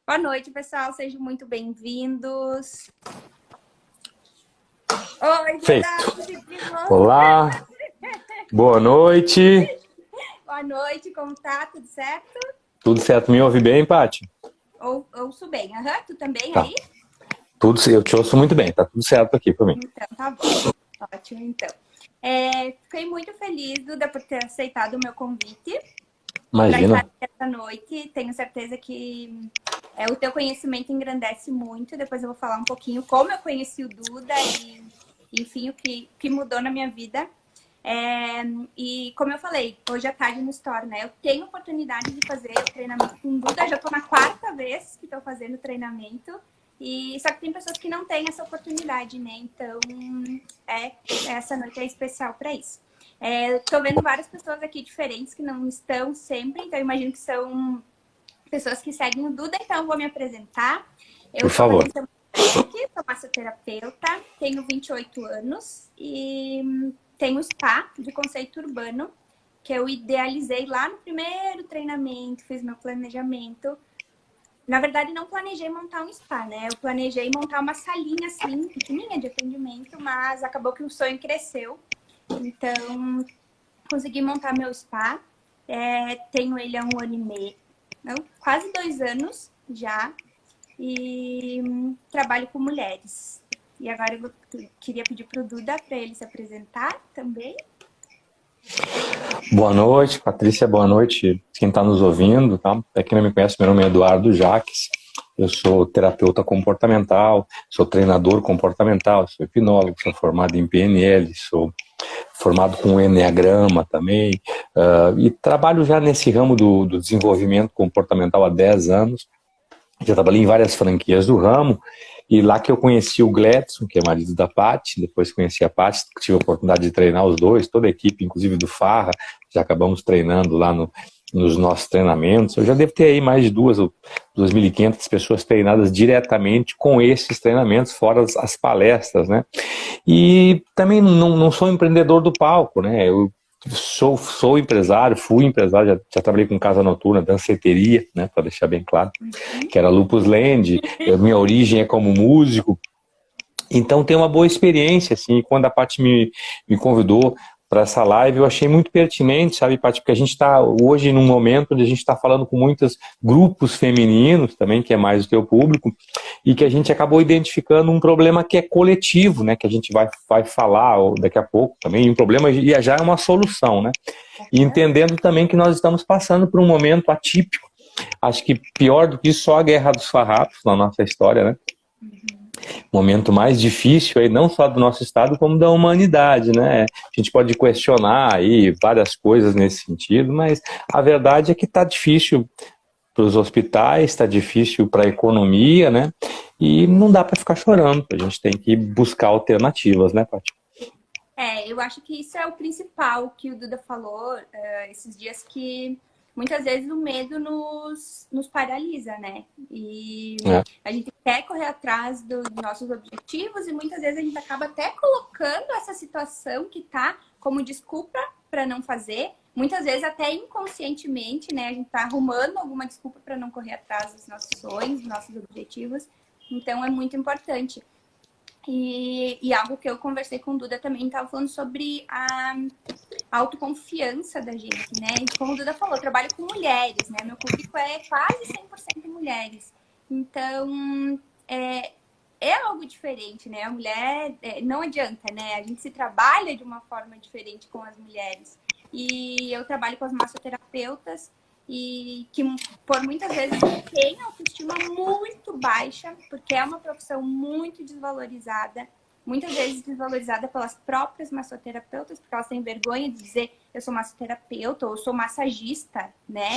Boa noite, pessoal. Sejam muito bem-vindos. Oi, Feito. Duda. Olá, boa noite. Boa noite, como tá? Tudo certo? Tudo certo? Me ouve bem, Paty? Ouço bem. Aham, tu também Tá. aí? Eu te ouço muito bem, tá tudo certo aqui pra mim. Então, tá bom. Ótimo, então. Fiquei muito feliz, Duda, por ter aceitado o meu convite para estar Imagina. aqui essa noite. Tenho certeza que o teu conhecimento engrandece muito. Depois eu vou falar um pouquinho como eu conheci o Duda e, enfim, o que mudou na minha vida. E como eu falei, hoje à tarde no Store, né? Eu tenho oportunidade de fazer o treinamento com o Duda. Já estou na 4ª vez que estou fazendo treinamento. E só que tem pessoas que não têm essa oportunidade, né? Então, essa noite é especial para isso. Estou vendo várias pessoas aqui diferentes que não estão sempre, então eu imagino que são pessoas que seguem o Duda, então eu vou me apresentar. Eu Por sou favor. Patrícia Moretti, sou massoterapeuta, tenho 28 anos e tenho spa de conceito urbano, que eu idealizei lá no primeiro treinamento, fiz meu planejamento. Na verdade, não planejei montar um spa, né? Eu planejei montar uma salinha assim, pequenininha de atendimento, mas acabou que o sonho cresceu. Então, consegui montar meu spa. Tenho ele há 1 ano e meio, não, quase 2 anos já. E trabalho com mulheres. E agora eu queria pedir para o Duda para ele se apresentar também. Boa noite, Patrícia, boa noite quem está nos ouvindo, tá? Pra quem não me conhece, meu nome é Eduardo Jaques. Eu sou terapeuta comportamental, sou treinador comportamental, sou hipnólogo, sou formado em PNL, sou formado com Enneagrama também, e trabalho já nesse ramo do desenvolvimento comportamental há 10 anos. Já trabalhei em várias franquias do ramo, e lá que eu conheci o Gledson, que é marido da Paty, depois conheci a Paty, tive a oportunidade de treinar os dois, toda a equipe, inclusive do Farra, já acabamos treinando lá nos nossos treinamentos. Eu já devo ter aí mais de 2.500 pessoas treinadas diretamente com esses treinamentos, fora as palestras, né? E também não sou empreendedor do palco, né? Eu sou empresário, fui empresário, já trabalhei com casa noturna, danceteria, né, para deixar bem claro, que era Lupus Land. Minha origem é como músico, então tem uma boa experiência, assim. Quando a Paty me convidou para essa live, eu achei muito pertinente, sabe, Paty, porque a gente está hoje num momento onde a gente está falando com muitos grupos femininos também, que é mais o teu público, e que a gente acabou identificando um problema que é coletivo, né, que a gente vai falar daqui a pouco também, e um problema e já é uma solução, né, e entendendo também que nós estamos passando por um momento atípico. Acho que pior do que isso, só a Guerra dos Farrapos na nossa história, né? Momento mais difícil aí, não só do nosso estado, como da humanidade, né? A gente pode questionar aí várias coisas nesse sentido, mas a verdade é que está difícil para os hospitais, está difícil para a economia, né? E não dá para ficar chorando, a gente tem que buscar alternativas, né, Paty? Eu acho que isso é o principal que o Duda falou esses dias, que muitas vezes o medo nos paralisa, né? E a gente quer correr atrás dos nossos objetivos e muitas vezes a gente acaba até colocando essa situação que tá como desculpa para não fazer. Muitas vezes até inconscientemente, né? A gente tá arrumando alguma desculpa para não correr atrás dos nossos sonhos, dos nossos objetivos. Então é muito importante. E algo que eu conversei com o Duda também, estava falando sobre a autoconfiança da gente, né? E como o Duda falou, eu trabalho com mulheres, né? Meu público é quase 100% mulheres. Então, é algo diferente, né? A mulher, não adianta, né? A gente se trabalha de uma forma diferente com as mulheres. E eu trabalho com as massoterapeutas e que por muitas vezes tem autoestima muito baixa, porque é uma profissão muito desvalorizada, muitas vezes desvalorizada pelas próprias massoterapeutas, porque elas têm vergonha de dizer eu sou massoterapeuta ou eu sou massagista, né?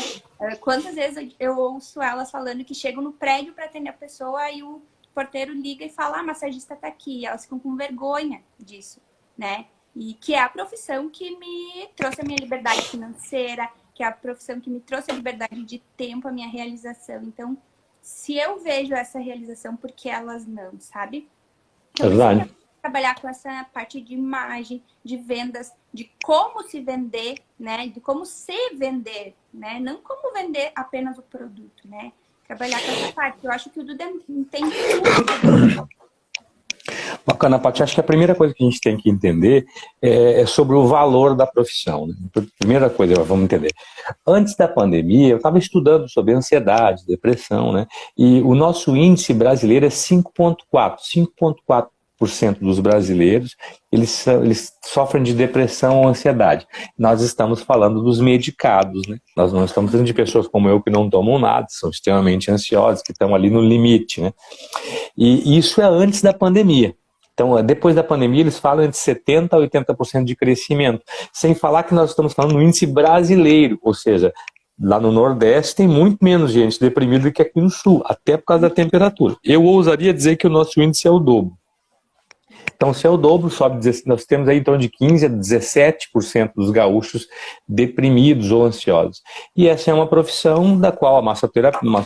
Quantas vezes eu ouço elas falando que chegam no prédio para atender a pessoa e o porteiro liga e fala, massagista tá aqui, e elas ficam com vergonha disso, né? E que é a profissão que me trouxe a minha liberdade financeira, que é a profissão que me trouxe a liberdade de tempo, a minha realização. Então, se eu vejo essa realização, por que elas não, sabe? Então, É por isso que verdade. eu trabalhar com essa parte de imagem, de vendas, de como se vender, né? De como se vender, né? Não como vender apenas o produto, né? trabalhar com essa parte. Eu acho que o Duda entende tudo. Bacana, Paty. Acho que a primeira coisa que a gente tem que entender é sobre o valor da profissão. Né? Primeira coisa, vamos entender. Antes da pandemia, eu estava estudando sobre ansiedade, depressão, né? E o nosso índice brasileiro é 5,4% dos brasileiros, eles sofrem de depressão ou ansiedade. Nós estamos falando dos medicados, né? Nós não estamos falando de pessoas como eu que não tomam nada, são extremamente ansiosas, que estão ali no limite, né? E isso é antes da pandemia. Então, depois da pandemia, eles falam entre 70% a 80% de crescimento. Sem falar que nós estamos falando no índice brasileiro, ou seja, lá no Nordeste tem muito menos gente deprimida do que aqui no Sul, até por causa da temperatura. Eu ousaria dizer que o nosso índice é o dobro. Então, se é o dobro, nós temos aí então de 15% a 17% dos gaúchos deprimidos ou ansiosos. E essa é uma profissão da qual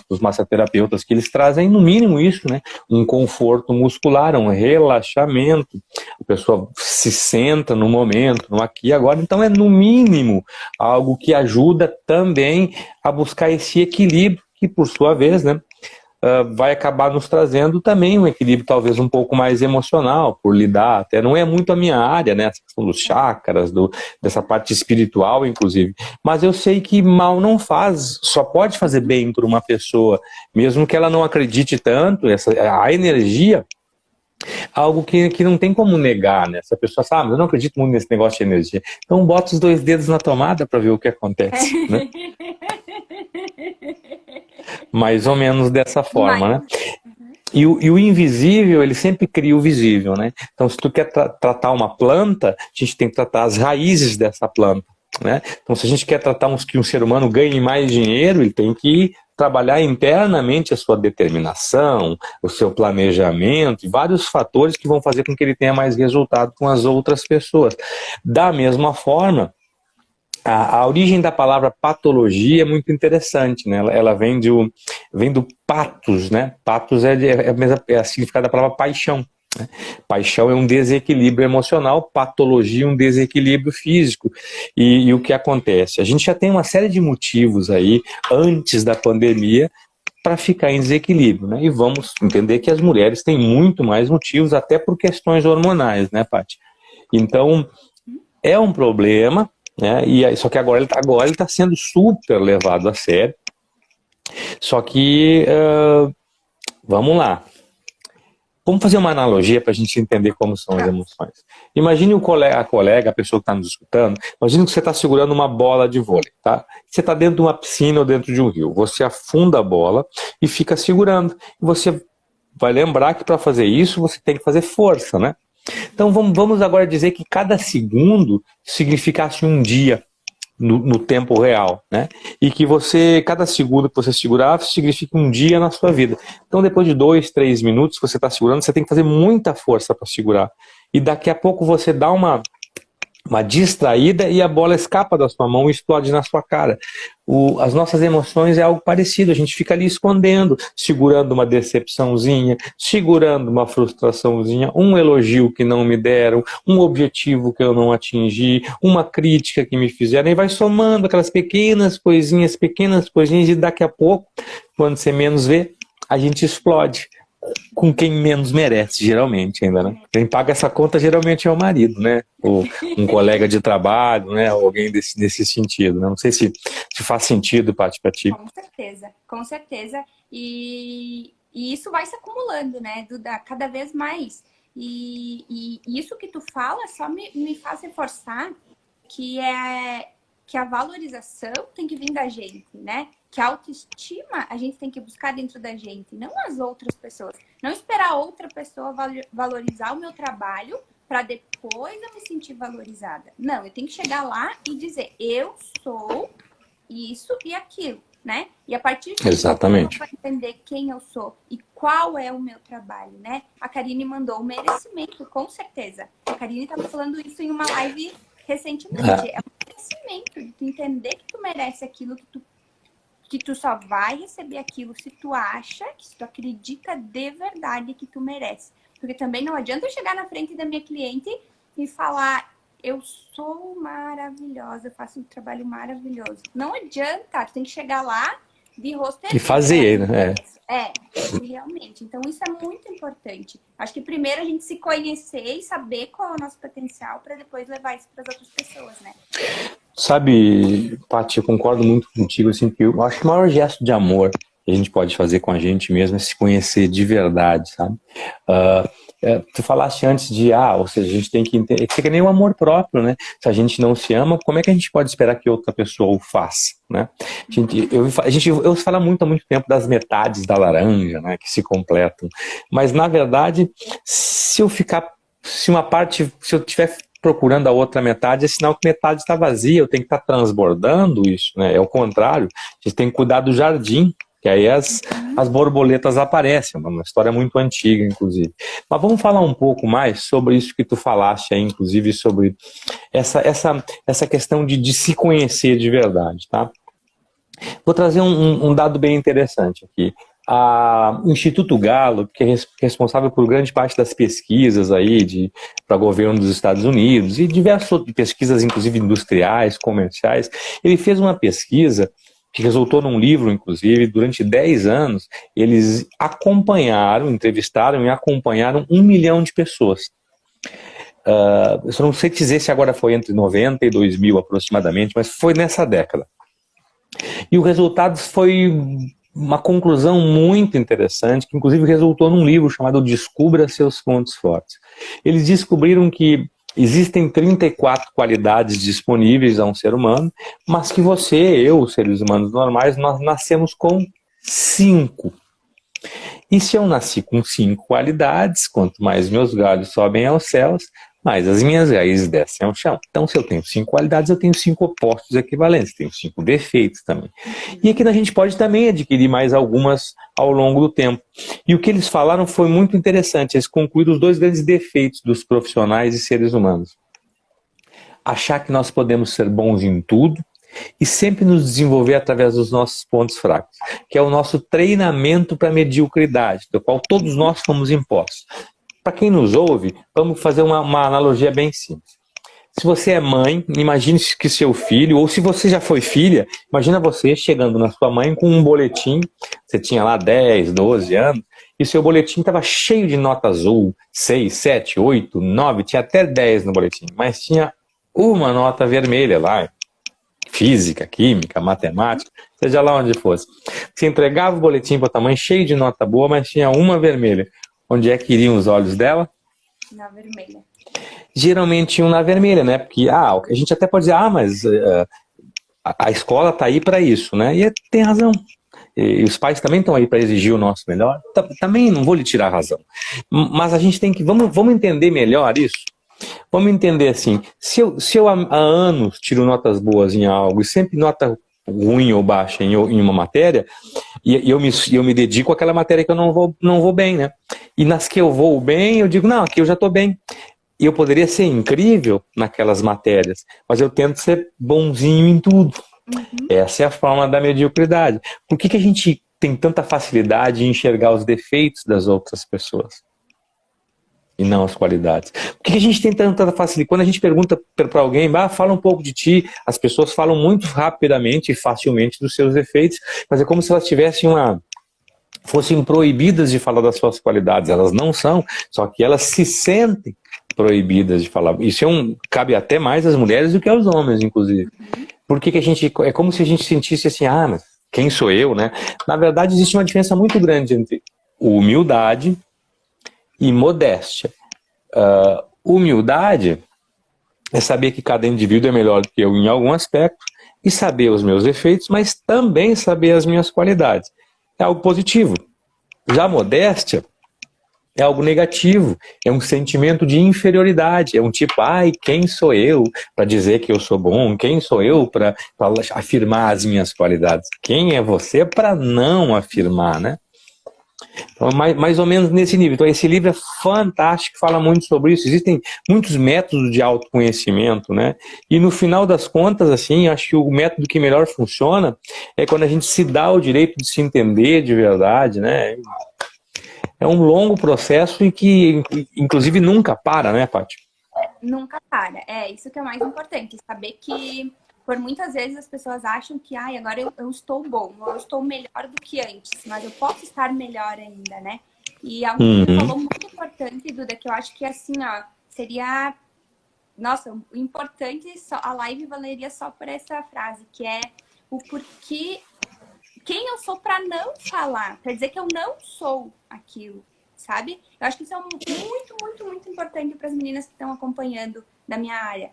os massoterapeutas que eles trazem, no mínimo isso, né? Um conforto muscular, um relaxamento. A pessoa se senta no momento, no aqui e agora. Então, é no mínimo algo que ajuda também a buscar esse equilíbrio, que por sua vez, né? Vai acabar nos trazendo também um equilíbrio talvez um pouco mais emocional, por lidar, até não é muito a minha área, né, essa questão dos chakras, dessa parte espiritual, inclusive, mas eu sei que mal não faz, só pode fazer bem para uma pessoa, mesmo que ela não acredite tanto, a energia, algo que não tem como negar, né, essa pessoa sabe, eu não acredito muito nesse negócio de energia, então bota os 2 dedos na tomada para ver o que acontece, né? Mais ou menos dessa forma, né? E o invisível, ele sempre cria o visível, né? Então, se tu quer tratar uma planta, a gente tem que tratar as raízes dessa planta, né? Então, se a gente quer tratar que um ser humano ganhe mais dinheiro, ele tem que trabalhar internamente a sua determinação, o seu planejamento, e vários fatores que vão fazer com que ele tenha mais resultado com as outras pessoas. Da mesma forma, a origem da palavra patologia é muito interessante, né? Ela vem do patos, né? Patos é a significado da palavra paixão. Né? Paixão é um desequilíbrio emocional, patologia é um desequilíbrio físico. E o que acontece? A gente já tem uma série de motivos aí, antes da pandemia, para ficar em desequilíbrio, né? E vamos entender que as mulheres têm muito mais motivos, até por questões hormonais, né, Paty? Então, é um problema, né? Só que agora ele está sendo super levado a sério. Só que, vamos lá. Vamos fazer uma analogia para a gente entender como são as emoções. Imagine a pessoa que está nos escutando, imagine que você está segurando uma bola de vôlei, tá? Você está dentro de uma piscina ou dentro de um rio. Você afunda a bola e fica segurando. E você vai lembrar que para fazer isso você tem que fazer força, né? Então vamos agora dizer que cada segundo significasse um dia no tempo real, né? E que cada segundo que você segurar significa um dia na sua vida. Então depois de 2, 3 minutos que você está segurando, você tem que fazer muita força para segurar. E daqui a pouco você dá uma distraída e a bola escapa da sua mão e explode na sua cara. As nossas emoções é algo parecido, a gente fica ali escondendo, segurando uma decepçãozinha, segurando uma frustraçãozinha, um elogio que não me deram, um objetivo que eu não atingi, uma crítica que me fizeram, e vai somando aquelas pequenas coisinhas, e daqui a pouco, quando você menos vê, a gente explode. Com quem menos merece, geralmente, ainda, né? Quem paga essa conta geralmente é o marido, né? Ou um colega de trabalho, né? Alguém nesse sentido, né? Não sei se faz sentido, Paty, pra ti. Com certeza. E isso vai se acumulando, né, Duda? Cada vez mais. E isso que tu fala só me faz reforçar que a valorização tem que vir da gente, né? Que a autoestima a gente tem que buscar dentro da gente, não as outras pessoas. Não esperar outra pessoa valorizar o meu trabalho para depois eu me sentir valorizada. Não, eu tenho que chegar lá e dizer, eu sou isso e aquilo, né? E a partir disso eu vou entender quem eu sou e qual é o meu trabalho, né? A Karine mandou o merecimento, com certeza. A Karine estava falando isso em uma live recentemente. É um merecimento de tu entender que tu merece aquilo que tu só vai receber aquilo se tu acha, se tu acredita de verdade que tu merece. Porque também não adianta eu chegar na frente da minha cliente e falar, eu sou maravilhosa, eu faço um trabalho maravilhoso. Não adianta, tu tem que chegar lá de rosto e fazer, né? Realmente. Então, isso é muito importante. Acho que primeiro a gente se conhecer e saber qual é o nosso potencial para depois levar isso para as outras pessoas, né? Sabe, Paty, eu concordo muito contigo, assim, que eu acho que o maior gesto de amor que a gente pode fazer com a gente mesmo é se conhecer de verdade, sabe? Tu falaste antes ou seja, a gente tem que entender, é que nem o amor próprio, né? Se a gente não se ama, como é que a gente pode esperar que outra pessoa o faça, né? Eu falo muito há muito tempo das metades da laranja, né? Que se completam, mas na verdade, se eu estiver procurando a outra metade, é sinal que metade está vazia, eu tenho que estar transbordando isso, né? É o contrário, a gente tem que cuidar do jardim, que aí as borboletas aparecem, uma história muito antiga, inclusive. Mas vamos falar um pouco mais sobre isso que tu falaste aí, inclusive, sobre essa questão de se conhecer de verdade, tá? Vou trazer um dado bem interessante aqui. O Instituto Gallup, que é responsável por grande parte das pesquisas aí para governo dos Estados Unidos e diversas outras pesquisas, inclusive industriais, comerciais, ele fez uma pesquisa que resultou num livro, inclusive, durante 10 anos, eles entrevistaram e acompanharam 1 milhão de pessoas. Eu só não sei dizer se agora foi entre 90 e 2000 aproximadamente, mas foi nessa década. E o resultado foi uma conclusão muito interessante, que inclusive resultou num livro chamado Descubra Seus Pontos Fortes. Eles descobriram que existem 34 qualidades disponíveis a um ser humano, mas que os seres humanos normais, nós nascemos com 5. E se eu nasci com 5 qualidades, quanto mais meus galhos sobem aos céus, mais as minhas raízes descem ao chão. Então, se eu tenho 5 qualidades, eu tenho 5 opostos equivalentes, tenho 5 defeitos também. E aqui a gente pode também adquirir mais algumas ao longo do tempo. E o que eles falaram foi muito interessante, eles concluíram os 2 grandes defeitos dos profissionais e seres humanos. Achar que nós podemos ser bons em tudo e sempre nos desenvolver através dos nossos pontos fracos, que é o nosso treinamento para a mediocridade, do qual todos nós fomos impostos. Para quem nos ouve, vamos fazer uma analogia bem simples. Se você é mãe, imagine que seu filho, ou se você já foi filha, imagina você chegando na sua mãe com um boletim, você tinha lá 10, 12 anos, e seu boletim estava cheio de nota azul, 6, 7, 8, 9, tinha até 10 no boletim, mas tinha uma nota vermelha lá, física, química, matemática, seja lá onde fosse. Você entregava o boletim para a mãe cheio de nota boa, mas tinha uma vermelha. Onde é que iriam os olhos dela? Na vermelha. Geralmente iam na vermelha, né? Porque a gente até pode dizer, mas a escola está aí para isso, né? E tem razão. E os pais também estão aí para exigir o nosso melhor. Também não vou lhe tirar a razão. Mas a gente tem que... Vamos entender melhor isso? Vamos entender assim, se eu há anos tiro notas boas em algo e sempre nota ruim ou baixa em uma matéria, e eu me dedico àquela matéria que eu não vou bem, né? E nas que eu vou bem, eu digo, não, aqui eu já estou bem. E eu poderia ser incrível naquelas matérias, mas eu tento ser bonzinho em tudo. Essa é a forma da mediocridade. Por que a gente tem tanta facilidade em enxergar os defeitos das outras pessoas? E não as qualidades. Por que a gente tem tanta facilidade? Quando a gente pergunta para alguém, fala um pouco de ti, as pessoas falam muito rapidamente e facilmente dos seus defeitos, mas é como se elas fossem proibidas de falar das suas qualidades. Elas não são, só que elas se sentem proibidas de falar. Isso cabe até mais às mulheres do que aos homens, inclusive. Por que a gente... É como se a gente sentisse assim, mas quem sou eu, né? Na verdade, existe uma diferença muito grande entre humildade e modéstia. Humildade é saber que cada indivíduo é melhor do que eu em algum aspecto e saber os meus defeitos, mas também saber as minhas qualidades. É algo positivo. Já a modéstia é algo negativo, é um sentimento de inferioridade, é um tipo, quem sou eu para dizer que eu sou bom? Quem sou eu para afirmar as minhas qualidades? Quem é você para não afirmar, né? Então, mais ou menos nesse nível. Então, esse livro é fantástico, fala muito sobre isso. Existem muitos métodos de autoconhecimento, né? E no final das contas, assim, acho que o método que melhor funciona é quando a gente se dá o direito de se entender de verdade, né? É um longo processo e que, inclusive, nunca para, né, Paty? Nunca para. É isso que é o mais importante. Saber que por muitas vezes as pessoas acham que agora eu estou bom, eu estou melhor do que antes, mas eu posso estar melhor ainda, né? E algo que você falou muito importante, Duda, que eu acho que assim, ó, seria... Nossa, o importante, a live valeria só por essa frase, que é o porquê, quem eu sou para não falar, para dizer que eu não sou aquilo, sabe? Eu acho que isso é muito, muito, muito importante para as meninas que estão acompanhando da minha área.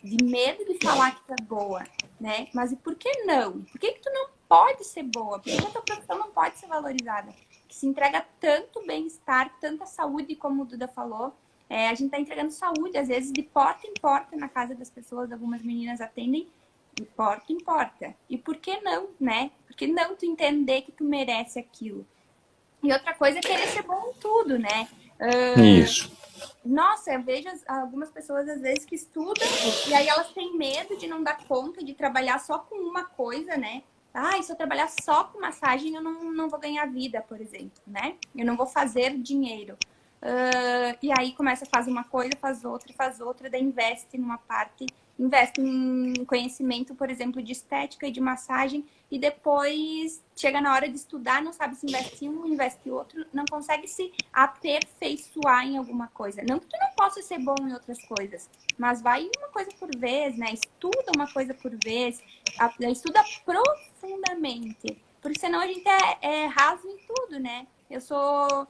De medo de falar que tu é boa, né? Mas e por que não? Por que tu não pode ser boa? Por que a tua profissão não pode ser valorizada? Que se entrega tanto bem-estar, tanta saúde, como o Duda falou. A gente tá entregando saúde, às vezes, de porta em porta na casa das pessoas. Algumas meninas atendem de porta em porta. E por que não, né? Por que não tu entender que tu merece aquilo? E outra coisa é querer ser bom em tudo, né? Isso. Nossa, eu vejo algumas pessoas, às vezes, que estudam e aí elas têm medo de não dar conta de trabalhar só com uma coisa, né? E se eu trabalhar só com massagem, eu não vou ganhar vida, por exemplo, né? Eu não vou fazer dinheiro. E aí começa, faz uma coisa, faz outra, daí investe numa parte, investe em conhecimento, por exemplo, de estética e de massagem, e depois chega na hora de estudar, não sabe se investe um, investe outro, não consegue se aperfeiçoar em alguma coisa. Não que tu não possa ser bom em outras coisas, mas vai uma coisa por vez, né? Estuda uma coisa por vez, estuda profundamente, porque senão a gente é raso em tudo, né? Eu sou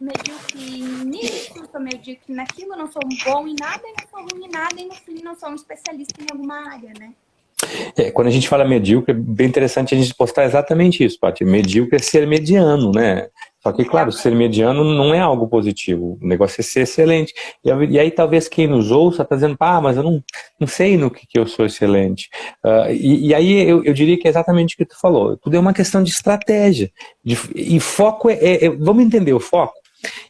medíocre nisso, sou medíocre naquilo, não sou bom em nada, e não sou ruim em nada, e no fim não sou um especialista em alguma área, né? Quando a gente fala medíocre, é bem interessante a gente postar exatamente isso, Paty. Medíocre é ser mediano, né? Só que, claro, ser mediano não é algo positivo. O negócio é ser excelente. E aí talvez quem nos ouça está dizendo, mas eu não sei no que eu sou excelente. E aí eu diria que é exatamente o que tu falou. Tudo é uma questão de estratégia. E foco vamos entender o foco?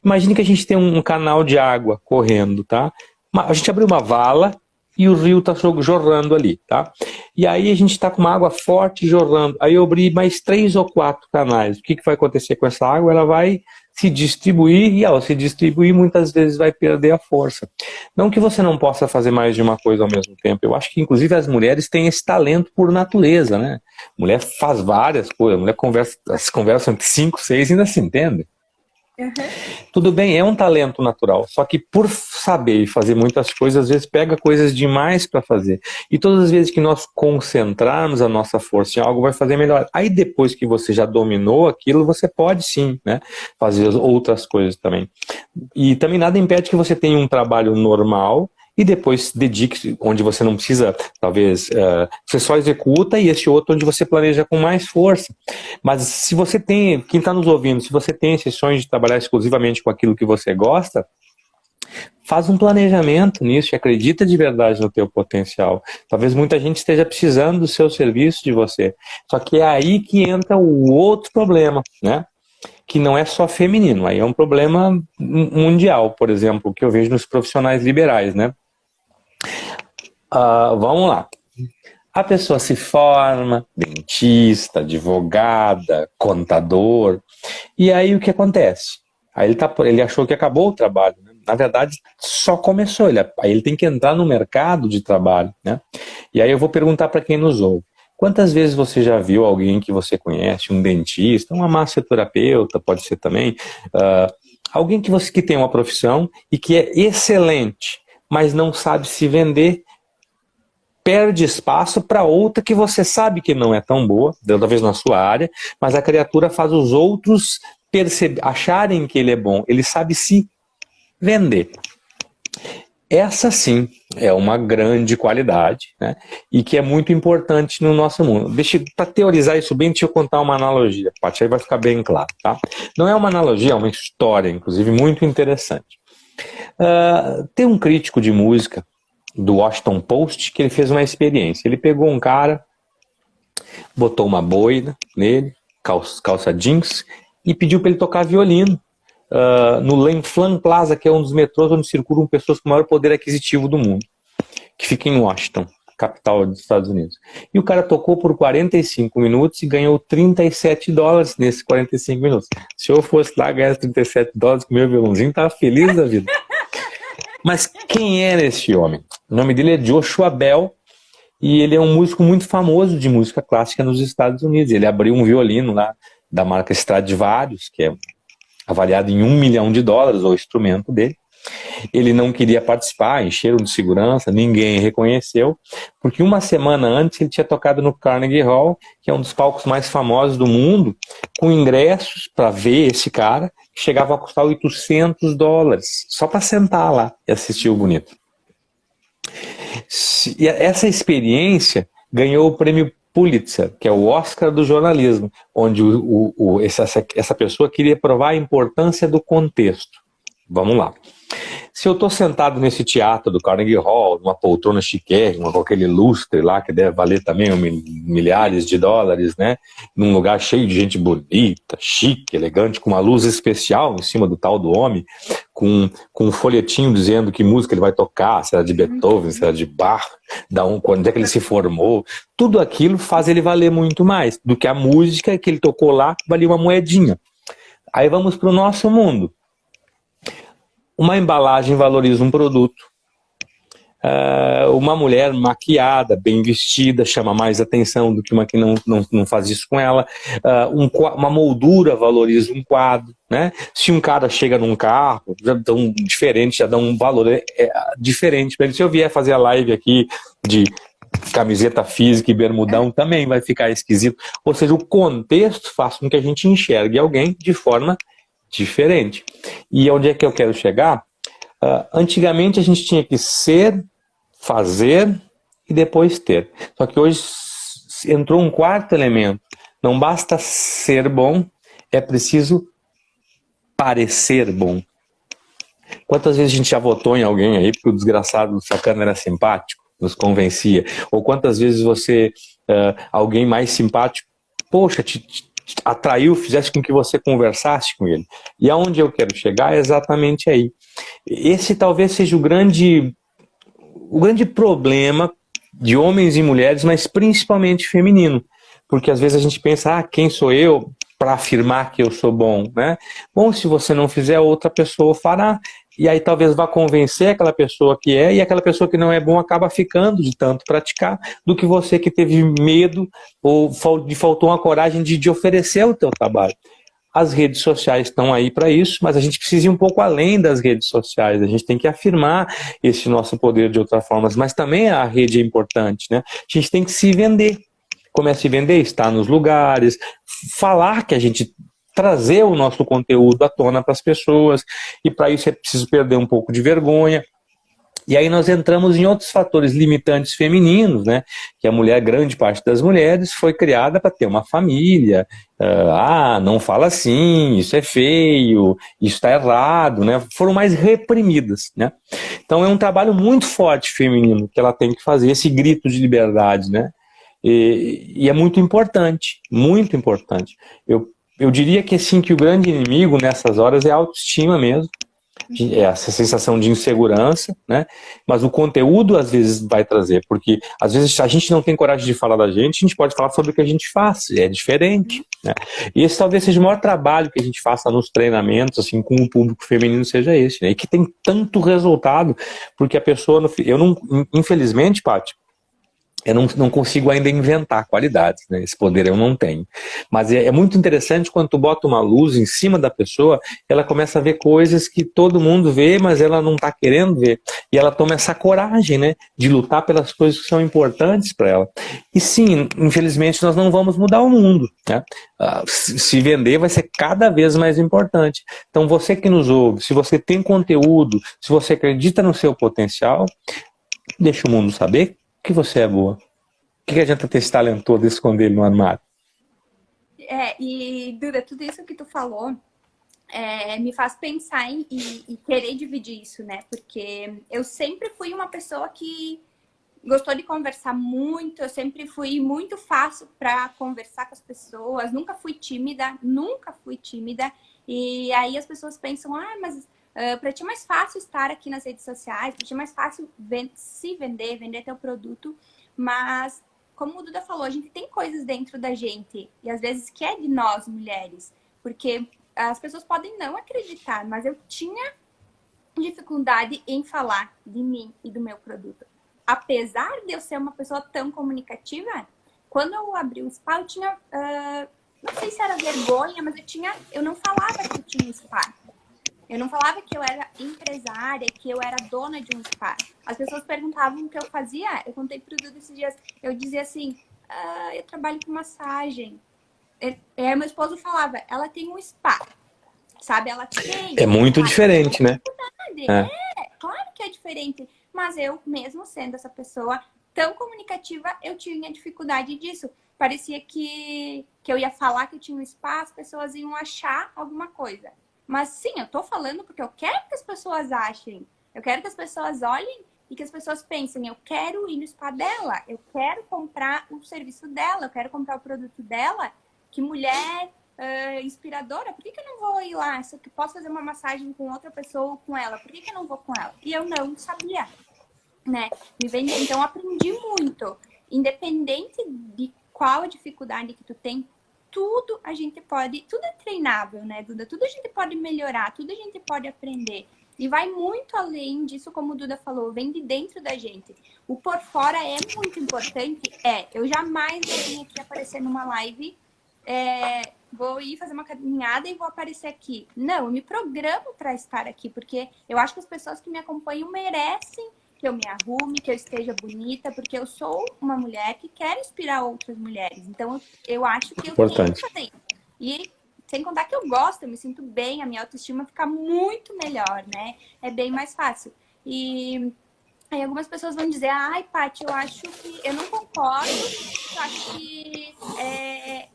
Imagine que a gente tem um canal de água correndo, tá? A gente abriu uma vala e o rio está jorrando ali, tá? E aí a gente está com uma água forte jorrando. Aí eu abri mais 3 ou 4 canais. O que vai acontecer com essa água? Ela vai se distribuir e ao se distribuir muitas vezes vai perder a força. Não que você não possa fazer mais de uma coisa ao mesmo tempo. Eu acho que inclusive as mulheres têm esse talento por natureza, né? A mulher faz várias coisas. A mulher conversa entre 5, 6 e ainda se entende. Uhum. Tudo bem, é um talento natural, só que por saber e fazer muitas coisas, às vezes pega coisas demais para fazer. E todas as vezes que nós concentrarmos a nossa força em algo, vai fazer melhor. Aí depois que você já dominou aquilo, você pode sim, né, fazer outras coisas também. E também nada impede que você tenha um trabalho normal e depois dedique onde você não precisa, talvez, você só executa, e esse outro onde você planeja com mais força. Mas se você tem, quem está nos ouvindo, se você tem esse sonho de trabalhar exclusivamente com aquilo que você gosta, faz um planejamento nisso e acredita de verdade no teu potencial. Talvez muita gente esteja precisando do seu serviço, de você. Só que é aí que entra o outro problema, né? Que não é só feminino, aí é um problema mundial, por exemplo, que eu vejo nos profissionais liberais, né? Vamos lá. A pessoa se forma, dentista, advogada, contador, e aí o que acontece? Aí ele achou que acabou o trabalho, né? Na verdade, só começou, aí ele tem que entrar no mercado de trabalho, né? E aí eu vou perguntar para quem nos ouve, quantas vezes você já viu alguém que você conhece, um dentista, uma massoterapeuta, pode ser também, alguém que tem uma profissão e que é excelente, mas não sabe se vender, perde espaço para outra que você sabe que não é tão boa, talvez na sua área, mas a criatura faz os outros acharem que ele é bom, ele sabe se vender. Essa sim é uma grande qualidade, né? E que é muito importante no nosso mundo. Para teorizar isso bem, deixa eu contar uma analogia, Paty, aí vai ficar bem claro, tá? Não é uma analogia, é uma história, inclusive, muito interessante. Tem um crítico de música do Washington Post que ele fez uma experiência. Ele pegou um cara, botou uma boina nele, calça jeans, e pediu para ele tocar violino no Lenflan Plaza, que é um dos metrôs onde circulam pessoas com o maior poder aquisitivo do mundo, que fica em Washington, capital dos Estados Unidos. E o cara tocou por 45 minutos e ganhou $37 nesses 45 minutos. Se eu fosse lá ganhar $37 com meu violãozinho, tava feliz da vida. Mas quem era esse homem? O nome dele é Joshua Bell, e ele é um músico muito famoso de música clássica nos Estados Unidos. Ele abriu um violino lá da marca Stradivarius, que é avaliado em $1 milhão, o instrumento dele. Ele não queria participar, encheram de segurança, ninguém reconheceu, porque uma semana antes ele tinha tocado no Carnegie Hall, que é um dos palcos mais famosos do mundo, com ingressos para ver esse cara, que chegava a custar $800, só para sentar lá e assistir o bonito. E essa experiência ganhou o prêmio Pulitzer, que é o Oscar do jornalismo, onde essa pessoa queria provar a importância do contexto. Vamos lá. Se eu estou sentado nesse teatro do Carnegie Hall, numa poltrona chiquérrima, com aquele lustre lá, que deve valer também milhares de dólares, né? Num lugar cheio de gente bonita, chique, elegante, com uma luz especial em cima do tal do homem, com um folhetinho dizendo que música ele vai tocar, se era de Beethoven, se era de Bach, quando é que ele se formou. Tudo aquilo faz ele valer muito mais do que a música que ele tocou lá, que valia uma moedinha. Aí vamos para o nosso mundo. Uma embalagem valoriza um produto. Uma mulher maquiada, bem vestida, chama mais atenção do que uma que não faz isso com ela. Uma moldura valoriza um quadro, né? Se um cara chega num carro, já dão diferente, já dão um valor diferente. Se eu vier fazer a live aqui de camiseta física e bermudão, também vai ficar esquisito. Ou seja, o contexto faz com que a gente enxergue alguém de forma diferente. E onde é que eu quero chegar? Antigamente a gente tinha que ser, fazer e depois ter. Só que hoje entrou um quarto elemento. Não basta ser bom, é preciso parecer bom. Quantas vezes a gente já votou em alguém aí porque o desgraçado do sacana era simpático, nos convencia? Ou quantas vezes alguém mais simpático, poxa, te atraiu, fizesse com que você conversasse com ele. E aonde eu quero chegar é exatamente aí. Esse talvez seja o grande problema de homens e mulheres, mas principalmente feminino. Porque às vezes a gente pensa, quem sou eu para afirmar que eu sou bom, né? Bom, se você não fizer, outra pessoa fará. E aí talvez vá convencer aquela pessoa que é, e aquela pessoa que não é bom acaba ficando de tanto praticar, do que você que teve medo ou faltou uma coragem de oferecer o teu trabalho. As redes sociais estão aí para isso, mas a gente precisa ir um pouco além das redes sociais. A gente tem que afirmar esse nosso poder de outras formas, mas também a rede é importante, né? A gente tem que se vender. Como é se vender? Estar nos lugares, falar que a gente trazer o nosso conteúdo à tona para as pessoas, e para isso é preciso perder um pouco de vergonha. E aí nós entramos em outros fatores limitantes femininos, né? Que a mulher, grande parte das mulheres, foi criada para ter uma família. Não fala assim, isso é feio, isso está errado, né? Foram mais reprimidas, né? Então é um trabalho muito forte feminino que ela tem que fazer, esse grito de liberdade, né? E é muito importante, muito importante. Eu diria que, assim, que o grande inimigo nessas horas é a autoestima mesmo, é essa sensação de insegurança, né? Mas o conteúdo às vezes vai trazer, porque às vezes a gente não tem coragem de falar da gente, a gente pode falar sobre o que a gente faz, é diferente, né? E esse talvez seja o maior trabalho que a gente faça nos treinamentos, assim, com o público feminino, seja esse, né? E que tem tanto resultado, porque a pessoa, infelizmente, Paty, eu não consigo ainda inventar qualidades, né? Esse poder eu não tenho. Mas é muito interessante quando tu bota uma luz em cima da pessoa, ela começa a ver coisas que todo mundo vê, mas ela não está querendo ver. E ela toma essa coragem, né? De lutar pelas coisas que são importantes para ela. E sim, infelizmente nós não vamos mudar o mundo, né? Se vender vai ser cada vez mais importante. Então você que nos ouve, se você tem conteúdo, se você acredita no seu potencial, deixa o mundo saber que você é boa. O que adianta ter esse talento todo e esconder ele no armário? E Duda, tudo isso que tu falou me faz pensar e querer dividir isso, né? Porque eu sempre fui uma pessoa que gostou de conversar muito, eu sempre fui muito fácil para conversar com as pessoas, nunca fui tímida. E aí as pessoas pensam, mas para ti é mais fácil estar aqui nas redes sociais, para ti é mais fácil se vender teu produto, mas como o Duda falou, a gente tem coisas dentro da gente, e às vezes que é de nós, mulheres, porque as pessoas podem não acreditar, mas eu tinha dificuldade em falar de mim e do meu produto. apesar de eu ser uma pessoa tão comunicativa, quando eu abri o spa, eu tinha, não sei se era vergonha, mas eu não falava que eu tinha um spa. Eu não falava que eu era empresária, que eu era dona de um spa. As pessoas perguntavam o que eu fazia. Eu contei pro Duda esses dias. Eu dizia assim, eu trabalho com massagem. Meu esposo falava, ela tem um spa. Sabe, ela tem. É muito diferente, né? Claro que é diferente. Mas eu, mesmo sendo essa pessoa tão comunicativa, eu tinha dificuldade disso. Parecia que eu ia falar que eu tinha um spa, as pessoas iam achar alguma coisa. Mas sim, eu tô falando porque eu quero que as pessoas achem. Eu quero que as pessoas olhem e que as pessoas pensem, eu quero ir no spa dela, eu quero comprar o serviço dela, eu quero comprar o produto dela. Que mulher inspiradora, por que eu não vou ir lá? Se eu posso fazer uma massagem com outra pessoa ou com ela, por que eu não vou com ela? E eu não sabia, né? Então, eu aprendi muito. Independente de qual a dificuldade que tu tem, tudo a gente pode, tudo é treinável, né, Duda? Tudo a gente pode melhorar, tudo a gente pode aprender. E vai muito além disso, como o Duda falou, vem de dentro da gente. O por fora é muito importante. Eu jamais vou vir aqui aparecer numa live, vou ir fazer uma caminhada e vou aparecer aqui. Não, eu me programo para estar aqui, porque eu acho que as pessoas que me acompanham merecem que eu me arrume, que eu esteja bonita, porque eu sou uma mulher que quer inspirar outras mulheres. Então, eu acho que eu tenho que fazer isso. E, sem contar que eu gosto, eu me sinto bem, a minha autoestima fica muito melhor, né? É bem mais fácil. E aí algumas pessoas vão dizer, ai, Paty, eu acho que... Eu não concordo, eu acho que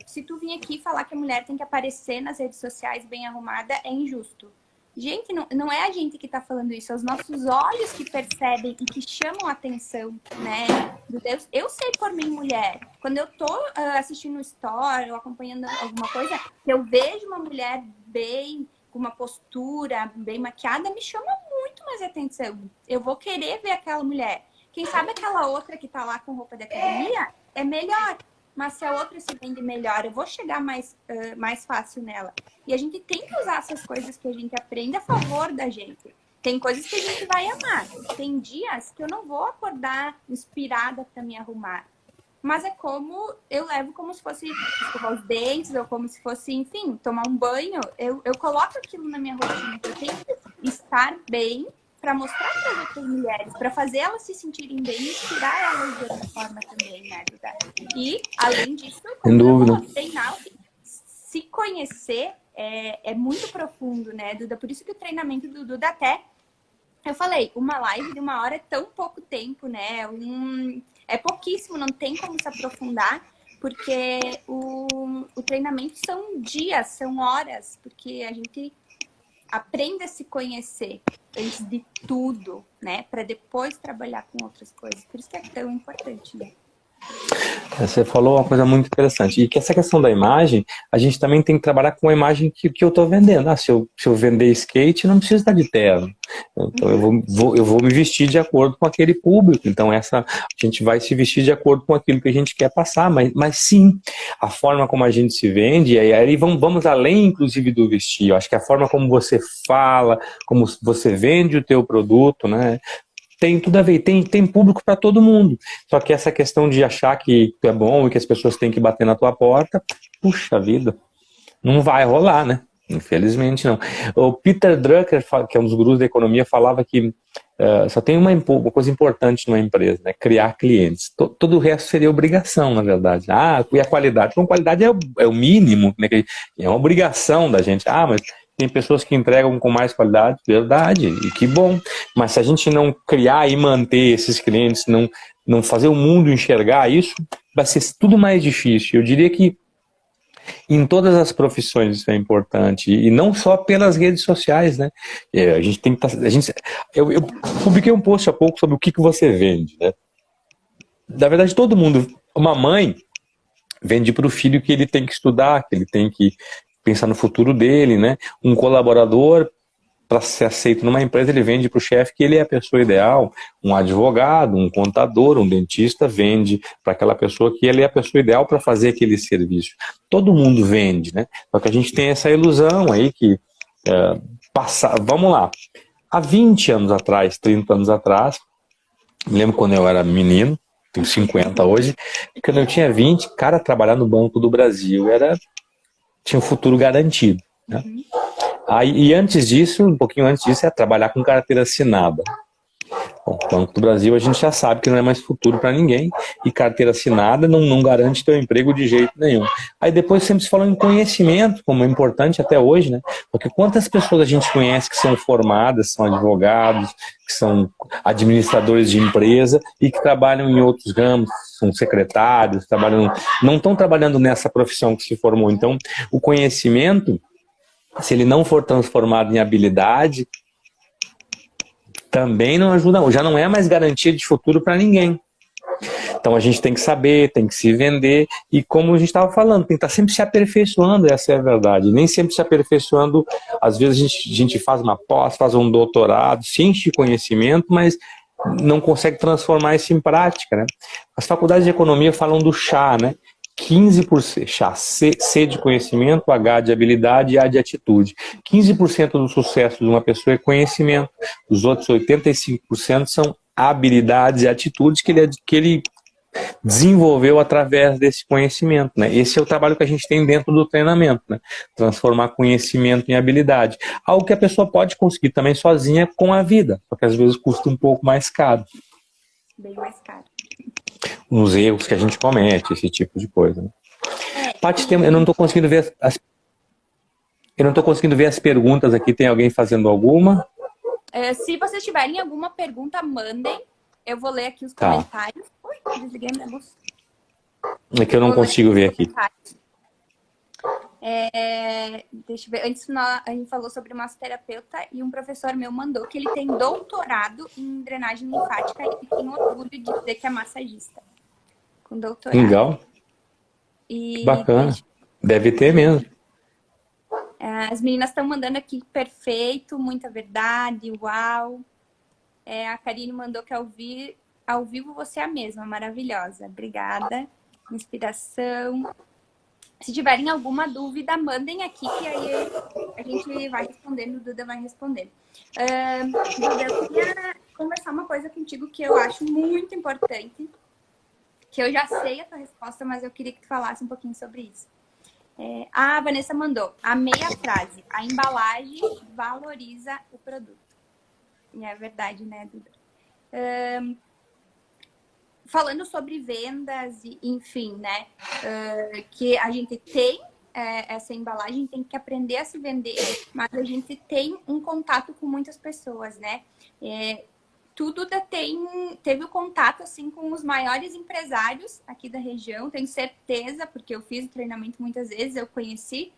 se tu vir aqui falar que a mulher tem que aparecer nas redes sociais bem arrumada, é injusto. Gente, não é a gente que tá falando isso, é os nossos olhos que percebem e que chamam a atenção, né? Do Deus. Eu sei por mim, mulher. Quando eu tô assistindo story ou acompanhando alguma coisa, eu vejo uma mulher bem, com uma postura bem maquiada, me chama muito mais atenção. Eu vou querer ver aquela mulher. Quem sabe aquela outra que tá lá com roupa de academia é melhor. Mas se a outra se vende melhor, eu vou chegar mais fácil nela. E a gente tem que usar essas coisas que a gente aprende a favor da gente. Tem coisas que a gente vai amar. Tem dias que eu não vou acordar inspirada para me arrumar. Mas é como eu levo como se fosse escovar os dentes, ou como se fosse, enfim, tomar um banho. Eu coloco aquilo na minha rotina. Eu tenho que estar bem para mostrar para as outras mulheres, para fazer elas se sentirem bem e inspirar elas de outra forma também, né, Duda? E, além disso, como treinar, se conhecer é muito profundo, né, Duda? Por isso que o treinamento do Duda até... Eu falei, uma live de 1 hora é tão pouco tempo, né? É pouquíssimo, não tem como se aprofundar, porque o treinamento são dias, são horas, porque a gente aprende a se conhecer antes de tudo, né? Para depois trabalhar com outras coisas. Por isso que é tão importante, né? Você falou uma coisa muito interessante. E que essa questão da imagem, a gente também tem que trabalhar com a imagem que eu estou vendendo. Se eu vender skate, não precisa estar de terno. Então eu vou me vestir de acordo com aquele público. Então a gente vai se vestir de acordo com aquilo que a gente quer passar. Mas sim, a forma como a gente se vende, e aí vamos além, inclusive, do vestir. Eu acho que a forma como você fala, como você vende o teu produto, né? Tem tudo a ver, tem público para todo mundo. Só que essa questão de achar que tu é bom e que as pessoas têm que bater na tua porta, puxa vida, não vai rolar, né? Infelizmente não. O Peter Drucker, que é um dos gurus da economia, falava que só tem uma coisa importante numa empresa, né? Criar clientes. Todo o resto seria obrigação, na verdade. E a qualidade? Então, qualidade é o mínimo, né? É uma obrigação da gente. Mas tem pessoas que entregam com mais qualidade, verdade, e que bom. Mas se a gente não criar e manter esses clientes, não fazer o mundo enxergar isso, vai ser tudo mais difícil. Eu diria que em todas as profissões isso é importante, e não só pelas redes sociais, né? A gente tem que eu publiquei um post há pouco sobre o que você vende, né? Na verdade, todo mundo, uma mãe vende para o filho que ele tem que estudar, que ele tem que pensar no futuro dele, né? Um colaborador, para ser aceito numa empresa, ele vende para o chefe que ele é a pessoa ideal. Um advogado, um contador, um dentista vende para aquela pessoa que ele é a pessoa ideal para fazer aquele serviço. Todo mundo vende, né? Só que a gente tem essa ilusão aí que vamos lá, há 20 anos atrás, 30 anos atrás, Me lembro quando eu era menino, tenho 50 hoje, e quando eu tinha 20, cara, trabalhar no Banco do Brasil tinha um futuro garantido, né? Aí, e antes disso, um pouquinho antes disso, é trabalhar com carteira assinada. Bom, o Banco do Brasil a gente já sabe que não é mais futuro para ninguém, e carteira assinada não garante teu emprego de jeito nenhum. Aí depois sempre se falou em conhecimento, como é importante até hoje, né? Porque quantas pessoas a gente conhece que são formadas, são advogados, que são administradores de empresa e que trabalham em outros ramos, são secretários, não estão trabalhando nessa profissão que se formou. Então, o conhecimento, se ele não for transformado em habilidade, também não ajuda, já não é mais garantia de futuro para ninguém. Então a gente tem que saber, tem que se vender, e como a gente estava falando, tem que estar sempre se aperfeiçoando, essa é a verdade. Nem sempre se aperfeiçoando, às vezes a gente faz uma pós, faz um doutorado, se enche de conhecimento, mas não consegue transformar isso em prática, né? As faculdades de economia falam do chá, né? 15% chá, C de conhecimento, H de habilidade e A de atitude. 15% do sucesso de uma pessoa é conhecimento, os outros 85% são habilidades e atitudes que ele desenvolveu através desse conhecimento, né? Esse é o trabalho que a gente tem dentro do treinamento, né? Transformar conhecimento em habilidade. Algo que a pessoa pode conseguir também sozinha com a vida, porque às vezes custa um pouco mais caro. Bem mais caro. Nos erros que a gente comete, esse tipo de coisa, né? Paty, eu não estou conseguindo ver as perguntas aqui. Tem alguém fazendo alguma? Se vocês tiverem alguma pergunta, mandem. Eu vou ler aqui os comentários. Ui, desliguei minha luz. É que eu não consigo ver aqui. Deixa eu ver. Antes a gente falou sobre massoterapeuta e um professor meu mandou que ele tem doutorado em drenagem linfática e tem orgulho de dizer que é massagista. Com doutorado. Legal. Bacana. Deve ter mesmo. As meninas estão mandando aqui perfeito, muita verdade, uau. A Karine mandou que ao vivo você é a mesma, maravilhosa. Obrigada. Inspiração. Se tiverem alguma dúvida, mandem aqui, que aí a gente vai respondendo, o Duda vai respondendo. Duda, eu queria conversar uma coisa contigo que eu acho muito importante, que eu já sei a tua resposta, mas eu queria que tu falasse um pouquinho sobre isso. A Vanessa mandou, amei a frase, a embalagem valoriza o produto. E é verdade, né, Duda? Falando sobre vendas, enfim, né? Que a gente tem essa embalagem, tem que aprender a se vender, mas a gente tem um contato com muitas pessoas, né? Tudo teve o contato assim com os maiores empresários aqui da região, tenho certeza, porque eu fiz o treinamento muitas vezes, eu conheci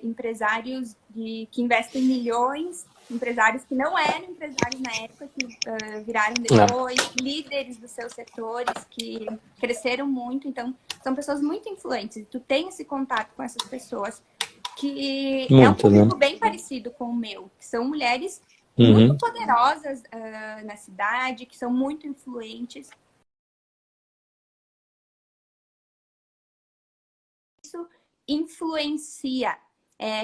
empresários que investem milhões, empresários que não eram empresários na época, que viraram depois, líderes dos seus setores, que cresceram muito. Então, são pessoas muito influentes. E tu tem esse contato com essas pessoas, que é um público bem parecido com o meu, que são mulheres muito poderosas na cidade, que são muito influentes. Isso influencia.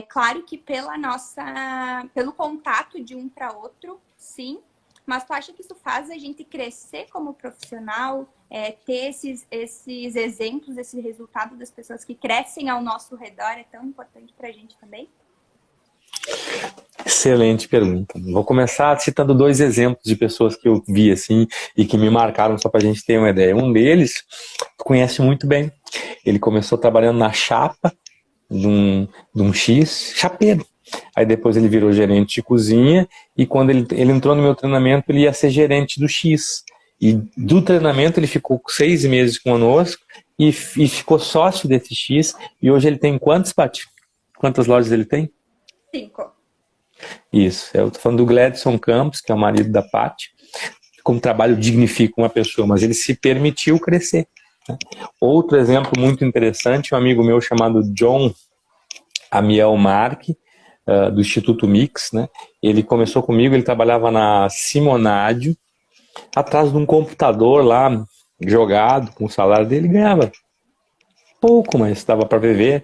Claro que pelo contato de um para outro, sim, mas tu acha que isso faz a gente crescer como profissional, ter esses exemplos, esse resultado das pessoas que crescem ao nosso redor é tão importante para a gente também? Excelente pergunta. Vou começar citando 2 exemplos de pessoas que eu vi assim e que me marcaram, só para a gente ter uma ideia. Um deles, tu conhece muito bem. Ele começou trabalhando na chapa de um X, chapeiro. Aí depois ele virou gerente de cozinha e quando ele entrou no meu treinamento, ele ia ser gerente do X. E do treinamento ele ficou 6 meses conosco e ficou sócio desse X. E hoje ele tem quantos, Paty? Quantas lojas ele tem? 5. Isso. Eu tô falando do Gladson Campos, que é o marido da Paty. Como trabalho dignifica uma pessoa, mas ele se permitiu crescer. Outro exemplo muito interessante, um amigo meu chamado John Amiel Marque, do Instituto Mix, né? Ele começou comigo, ele trabalhava na Simonádio, atrás de um computador lá, jogado, com o salário dele, ganhava pouco, mas estava para viver,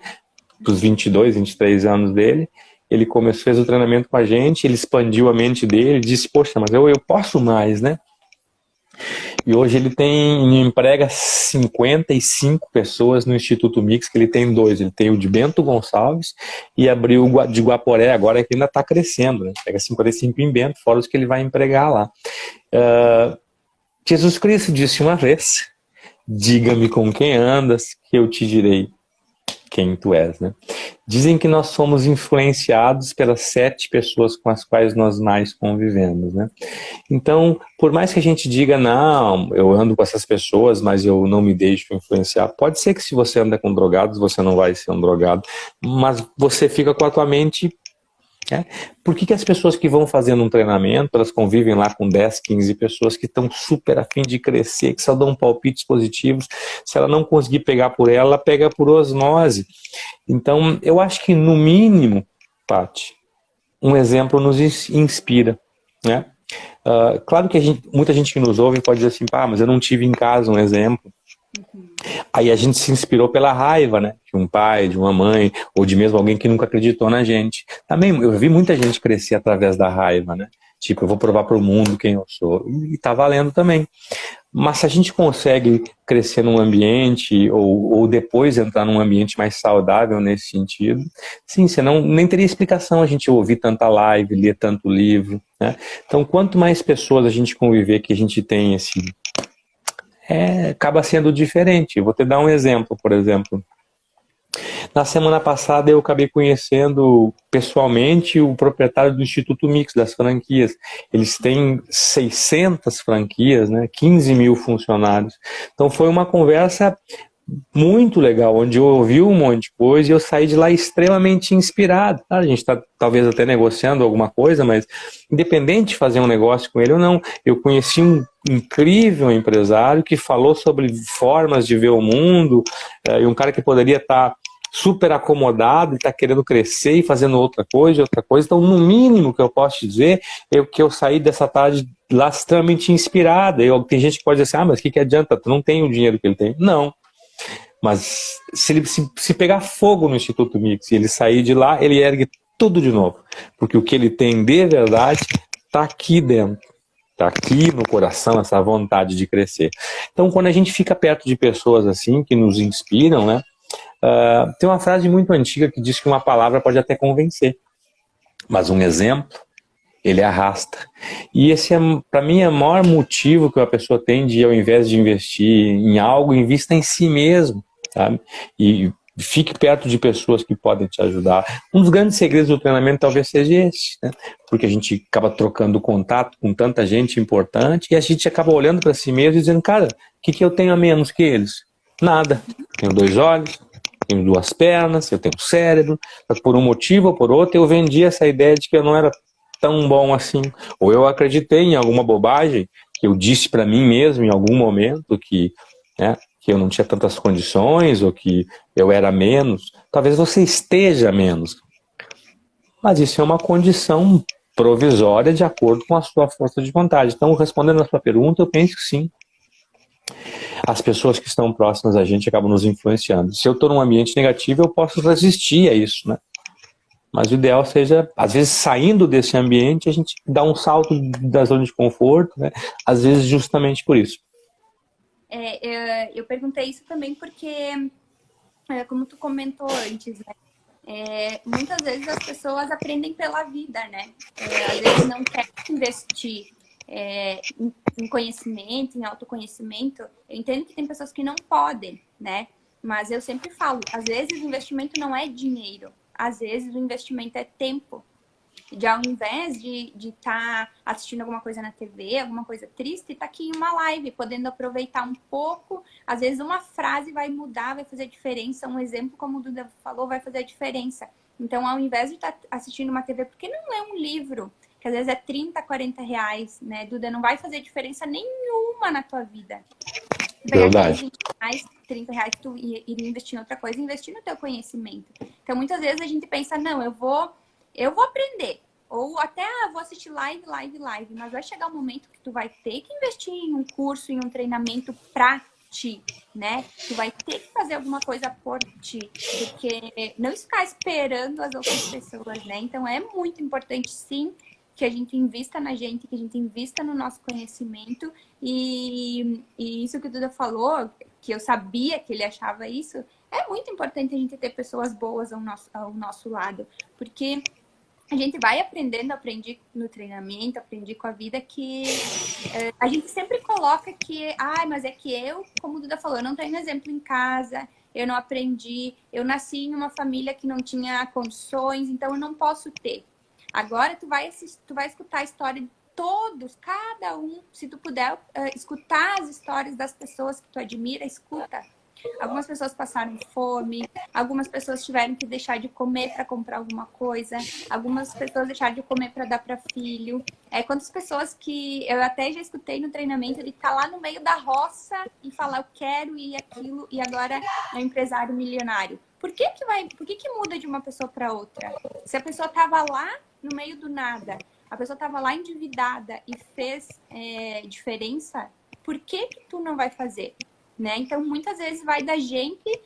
dos 22, 23 anos dele. Ele fez o treinamento com a gente, ele expandiu a mente dele, disse, poxa, mas eu posso mais, né? E hoje ele emprega 55 pessoas no Instituto Mix, que ele tem 2. Ele tem o de Bento Gonçalves e abriu o de Guaporé, agora que ainda está crescendo, né? Pega 55 em Bento, fora os que ele vai empregar lá. Jesus Cristo disse uma vez, diga-me com quem andas, que eu te direi quem tu és, né? Dizem que nós somos influenciados pelas 7 pessoas com as quais nós mais convivemos, né? Então, por mais que a gente diga, não, eu ando com essas pessoas, mas eu não me deixo influenciar. Pode ser que se você anda com drogados, você não vai ser um drogado, mas você fica com a tua mente... Por que as pessoas que vão fazendo um treinamento, elas convivem lá com 10, 15 pessoas que estão super a fim de crescer, que só dão palpites positivos, se ela não conseguir pegar por ela pega por osmose. Então, eu acho que no mínimo, Paty, um exemplo nos inspira, né? Claro que muita gente que nos ouve pode dizer assim, mas eu não tive em casa um exemplo. Aí a gente se inspirou pela raiva, né? De um pai, de uma mãe, ou de mesmo alguém que nunca acreditou na gente. Também, eu vi muita gente crescer através da raiva, né? Tipo, eu vou provar para o mundo quem eu sou. E tá valendo também. Mas se a gente consegue crescer num ambiente, ou depois entrar num ambiente mais saudável nesse sentido, sim, senão nem teria explicação a gente ouvir tanta live, ler tanto livro, né? Então, quanto mais pessoas a gente conviver, que a gente tem acaba sendo diferente. Eu vou te dar um exemplo, por exemplo. Na semana passada eu acabei conhecendo pessoalmente o proprietário do Instituto Mix, das franquias. Eles têm 600 franquias, né? 15 mil funcionários. Então foi uma conversa muito legal, onde eu ouvi um monte de coisa e eu saí de lá extremamente inspirado. A gente está talvez até negociando alguma coisa, mas independente de fazer um negócio com ele ou não, eu conheci um incrível empresário que falou sobre formas de ver o mundo, e um cara que poderia estar super acomodado e está querendo crescer e fazendo outra coisa. Então, no mínimo que eu posso te dizer é que eu saí dessa tarde lá extremamente inspirada. Tem gente que pode dizer assim, mas o que adianta? Tu não tem o dinheiro que ele tem. Não. Mas se ele se pegar fogo no Instituto Mix e ele sair de lá, ele ergue tudo de novo. Porque o que ele tem de verdade está aqui dentro. Está aqui no coração, essa vontade de crescer. Então, quando a gente fica perto de pessoas assim, que nos inspiram, né? Tem uma frase muito antiga que diz que uma palavra pode até convencer. Mas um exemplo, ele arrasta. E esse, para mim, é o maior motivo que uma pessoa tem de, ao invés de investir em algo, invista em si mesmo, sabe? E fique perto de pessoas que podem te ajudar. Um dos grandes segredos do treinamento talvez seja esse, né? Porque a gente acaba trocando contato com tanta gente importante e a gente acaba olhando para si mesmo e dizendo, cara, o que eu tenho a menos que eles? Nada. Tenho 2 olhos, tenho 2 pernas, eu tenho um cérebro, mas por um motivo ou por outro eu vendi essa ideia de que eu não era tão bom assim, ou eu acreditei em alguma bobagem que eu disse para mim mesmo em algum momento que eu não tinha tantas condições, ou que eu era menos. Talvez você esteja menos, mas isso é uma condição provisória de acordo com a sua força de vontade. Então, respondendo a sua pergunta, eu penso que sim. As pessoas que estão próximas a gente acabam nos influenciando. Se eu estou num ambiente negativo, eu posso resistir a isso, né? Mas o ideal seja, às vezes, saindo desse ambiente, a gente dá um salto da zona de conforto, né? Às vezes, justamente por isso. Eu perguntei isso também porque, como tu comentou antes, né? Muitas vezes as pessoas aprendem pela vida, né? Às vezes não querem investir em conhecimento, em autoconhecimento. Eu entendo que tem pessoas que não podem, né? Mas eu sempre falo, às vezes o investimento não é dinheiro. Às vezes o investimento é tempo. De ao invés de estar assistindo alguma coisa na TV, alguma coisa triste, tá aqui em uma live, podendo aproveitar um pouco. Às vezes uma frase vai mudar, vai fazer diferença. Um exemplo, como o Duda falou, vai fazer a diferença. Então, ao invés de estar assistindo uma TV, por que não ler um livro? Que às vezes é 30, 40 reais, né, Duda? Não vai fazer diferença nenhuma na tua vida. Verdade. 20 reais, 30 reais, tu iria investir em outra coisa, investir no teu conhecimento. Então, muitas vezes a gente pensa, não, eu vou aprender. Ou até vou assistir live. Mas vai chegar um momento que tu vai ter que investir em um curso, em um treinamento pra ti, né? Tu vai ter que fazer alguma coisa por ti. Porque não ficar esperando as outras pessoas, né? Então, é muito importante, sim, que a gente invista na gente, que a gente invista no nosso conhecimento. E isso que o Duda falou, que eu sabia que ele achava isso, é muito importante a gente ter pessoas boas ao nosso lado. Porque a gente vai aprendendo, aprendi no treinamento, aprendi com a vida, que a gente sempre coloca que, mas é que eu, como o Duda falou, eu não tenho exemplo em casa, eu não aprendi, eu nasci em uma família que não tinha condições, então eu não posso ter. Agora tu vai escutar a história de todos, cada um, se tu puder escutar as histórias das pessoas que tu admira, escuta. Algumas pessoas passaram fome, algumas pessoas tiveram que deixar de comer para comprar alguma coisa, algumas pessoas deixaram de comer para dar para filho. Quantas pessoas que eu até já escutei no treinamento de estar lá no meio da roça e falar eu quero e aquilo, e agora é um empresário milionário. Por que muda de uma pessoa para outra? Se a pessoa estava lá no meio do nada, a pessoa estava lá endividada e fez diferença, por que tu não vai fazer? Né? Então, muitas vezes vai da gente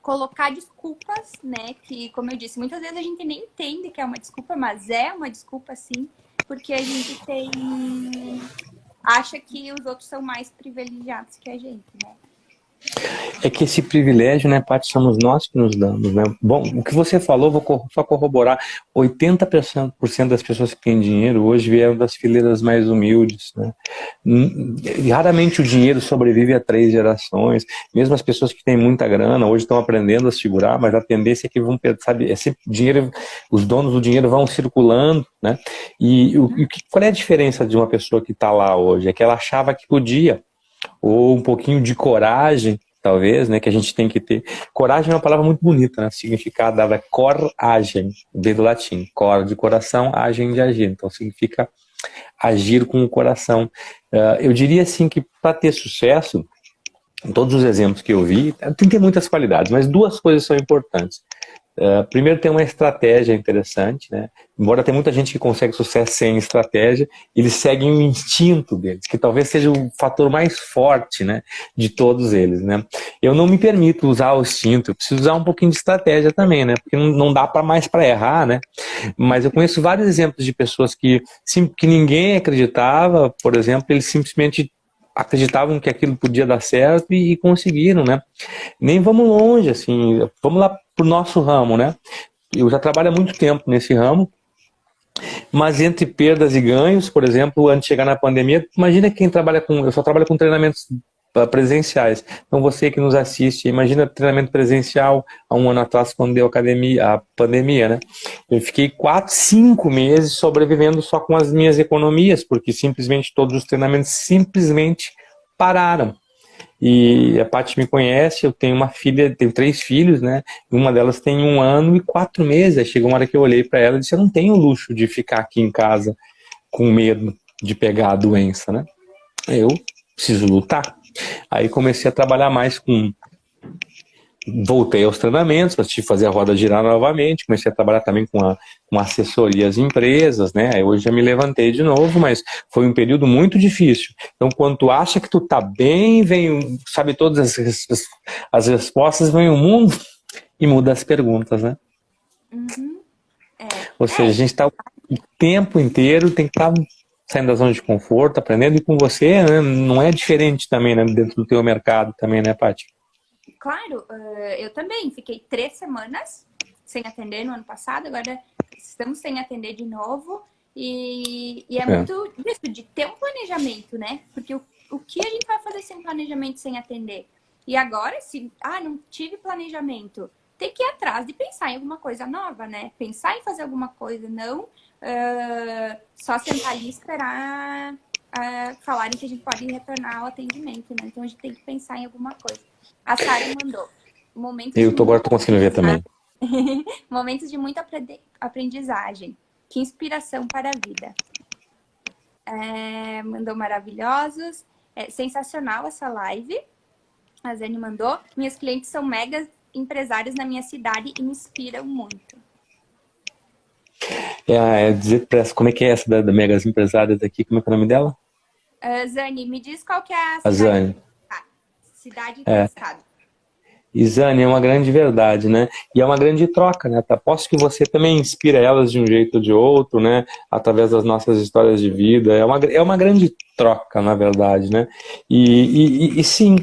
colocar desculpas, né? Que, como eu disse, muitas vezes a gente nem entende que é uma desculpa, mas é uma desculpa, sim, porque a gente acha que os outros são mais privilegiados que a gente, né? É que esse privilégio, né, Paty, somos nós que nos damos, né? Bom, o que você falou, vou só corroborar, 80% das pessoas que têm dinheiro hoje vieram das fileiras mais humildes, né? Raramente o dinheiro sobrevive a 3 gerações, mesmo as pessoas que têm muita grana hoje estão aprendendo a segurar, mas a tendência é que vão, sabe, é sempre dinheiro, os donos do dinheiro vão circulando, né? E qual é a diferença de uma pessoa que está lá hoje? É que ela achava que podia, ou um pouquinho de coragem, talvez, né, que a gente tem que ter. Coragem é uma palavra muito bonita, né? O significado dela é coragem, vem do latim. Cor de coração, agem de agir. Então significa agir com o coração. Eu diria assim que para ter sucesso, em todos os exemplos que eu vi, tem que ter muitas qualidades, mas 2 coisas são importantes. Primeiro, tem uma estratégia interessante, né? Embora tenha muita gente que consegue sucesso sem estratégia, eles seguem o instinto deles, que talvez seja o fator mais forte, né, de todos eles, né? Eu não me permito usar o instinto, eu preciso usar um pouquinho de estratégia também, né? Porque não dá mais para errar, né? Mas eu conheço vários exemplos de pessoas que ninguém acreditava, por exemplo, eles simplesmente acreditavam que aquilo podia dar certo e conseguiram, né? Nem vamos longe, assim, vamos lá pro nosso ramo, né? Eu já trabalho há muito tempo nesse ramo, mas entre perdas e ganhos, por exemplo, antes de chegar na pandemia, imagina quem trabalha eu só trabalho com treinamentos presenciais. Então você que nos assiste, imagina treinamento presencial há um ano atrás, quando deu a pandemia, né? Eu fiquei 4, 5 meses sobrevivendo só com as minhas economias, porque simplesmente todos os treinamentos simplesmente pararam. E a Paty me conhece, eu tenho uma filha, tenho 3 filhos, né? Uma delas tem 1 ano e 4 meses. Aí chegou uma hora que eu olhei para ela e disse: eu não tenho o luxo de ficar aqui em casa com medo de pegar a doença, né? Eu preciso lutar. Aí comecei a trabalhar mais voltei aos treinamentos para fazer a roda girar novamente, comecei a trabalhar também com assessoria às empresas, né? Aí hoje já me levantei de novo, mas foi um período muito difícil. Então, quando tu acha que tu tá bem, sabe todas as respostas, vem o mundo e muda as perguntas, né? Uhum. Ou seja, a gente está o tempo inteiro, tem que estar saindo da zona de conforto, aprendendo, e com você, né, não é diferente também, né, dentro do teu mercado também, né, Paty? Claro, eu também fiquei 3 semanas sem atender no ano passado, agora estamos sem atender de novo, e é muito isso, de ter um planejamento, né? Porque o que a gente vai fazer sem planejamento, sem atender? E agora, se não tive planejamento, tem que ir atrás de pensar em alguma coisa nova, né? Pensar em fazer alguma coisa, não só sentar ali e esperar falarem que a gente pode retornar ao atendimento, né? Então a gente tem que pensar em alguma coisa. A Sara mandou. Agora tô conseguindo ver também. Momentos de muita aprendizagem. Que inspiração para a vida. Mandou maravilhosos. Sensacional essa live. A Zane mandou. Minhas clientes são mega empresários na minha cidade e me inspiram muito. Dizer pra essa, como é que é essa da Megas Empresárias aqui? Como é que é o nome dela? Zane, me diz qual que é a cidade. Zane. Cidade do estado. Isane, é uma grande verdade, né? E é uma grande troca, né? Aposto que você também inspira elas de um jeito ou de outro, né? Através das nossas histórias de vida. É uma grande troca, na verdade, né? E sim,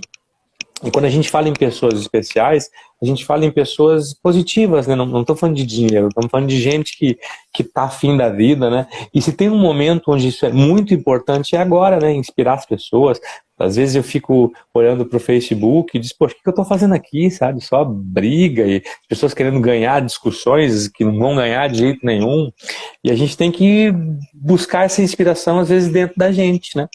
e quando a gente fala em pessoas especiais, a gente fala em pessoas positivas, né? Não estou falando de dinheiro, estamos falando de gente que está afim da vida, né? E se tem um momento onde isso é muito importante, é agora, né? Inspirar as pessoas. Às vezes eu fico olhando para o Facebook e diz, poxa, o que eu estou fazendo aqui, sabe? Só briga e pessoas querendo ganhar discussões que não vão ganhar de jeito nenhum. E a gente tem que buscar essa inspiração, às vezes, dentro da gente, né?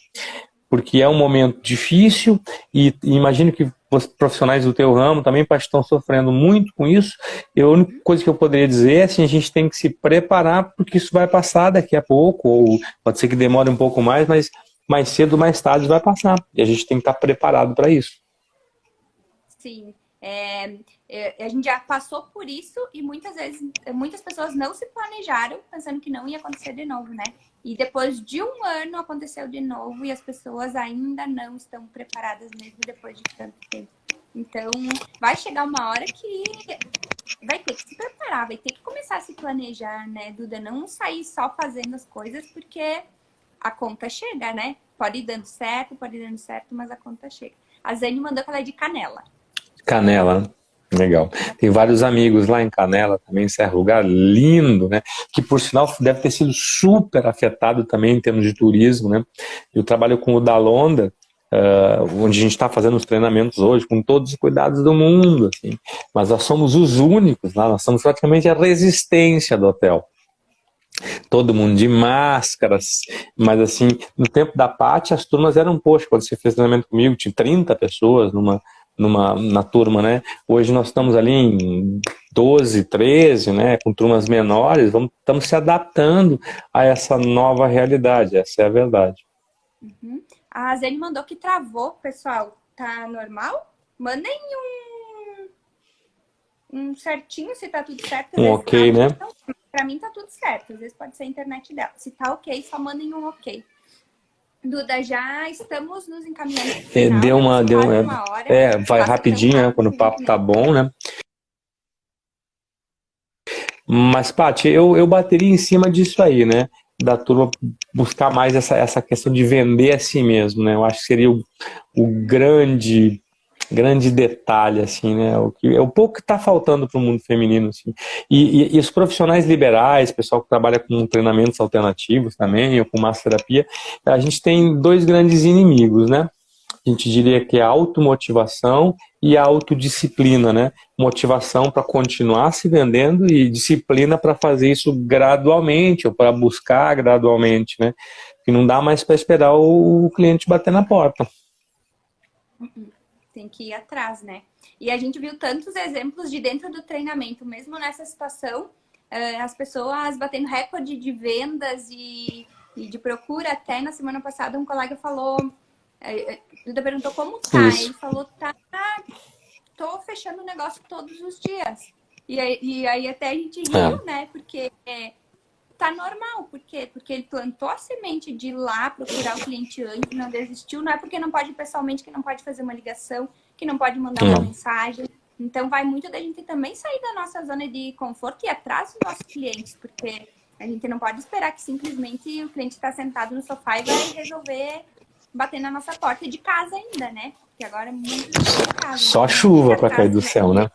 Porque é um momento difícil e imagino que os profissionais do teu ramo também estão sofrendo muito com isso. E a única coisa que eu poderia dizer é assim, a gente tem que se preparar porque isso vai passar daqui a pouco, ou pode ser que demore um pouco mais, mas mais cedo ou mais tarde vai passar. E a gente tem que estar preparado para isso. Sim. A gente já passou por isso e muitas vezes muitas pessoas não se planejaram pensando que não ia acontecer de novo, né? E depois de um ano aconteceu de novo e as pessoas ainda não estão preparadas mesmo depois de tanto tempo. Então, vai chegar uma hora que vai ter que se preparar, vai ter que começar a se planejar, né, Duda? Não sair só fazendo as coisas porque a conta chega, né? Pode ir dando certo, mas a conta chega. A Zane mandou que ela é de Canela. Canela, né? Legal. Tem vários amigos lá em Canela também, esse é um lugar lindo, né? Que por sinal deve ter sido super afetado também em termos de turismo, né? Eu trabalho com o Dalonda, onde a gente está fazendo os treinamentos hoje, com todos os cuidados do mundo, assim. Mas nós somos os únicos lá, nós somos praticamente a resistência do hotel. Todo mundo de máscaras, mas assim, no tempo da Paty, as turmas eram, poxa, quando você fez treinamento comigo, tinha 30 pessoas na turma, né? Hoje nós estamos ali em 12, 13, né? Com turmas menores, estamos se adaptando a essa nova realidade, essa é a verdade. Uhum. A Zene mandou que travou, pessoal. Tá normal? Mandem um certinho se tá tudo certo. Um ok, né? Pra mim tá tudo certo. Às vezes pode ser a internet dela. Se tá ok, só mandem um ok. Duda, já estamos nos encaminhando pro final, uma hora. Vai rapidinho, né, quando o papo tá bom, né? Mas, Paty, eu bateria em cima disso aí, né? Da turma buscar mais essa questão de vender a si mesmo, né? Eu acho que seria o grande detalhe, assim, né? O pouco que está faltando para o mundo feminino, assim. E os profissionais liberais, pessoal que trabalha com treinamentos alternativos também, ou com massoterapia, a gente tem dois grandes inimigos, né? A gente diria que é a automotivação e a autodisciplina, né? Motivação para continuar se vendendo e disciplina para fazer isso gradualmente, ou para buscar gradualmente, né? Que não dá mais para esperar o cliente bater na porta. Tem que ir atrás, né? E a gente viu tantos exemplos de dentro do treinamento, mesmo nessa situação, as pessoas batendo recorde de vendas e de procura. Até na semana passada um colega falou, Duda perguntou como tá, ele falou, tô fechando o negócio todos os dias. E aí até a gente riu, né? Porque tá normal. Por quê? Porque ele plantou a semente de ir lá procurar o cliente antes, não desistiu. Não é porque não pode ir pessoalmente, que não pode fazer uma ligação, que não pode mandar uma mensagem. Então vai muito da gente também sair da nossa zona de conforto e ir atrás dos nossos clientes, porque a gente não pode esperar que simplesmente o cliente está sentado no sofá e vai resolver bater na nossa porta de casa ainda, né? Porque agora é muito de casa. Só chuva para cair do céu, né?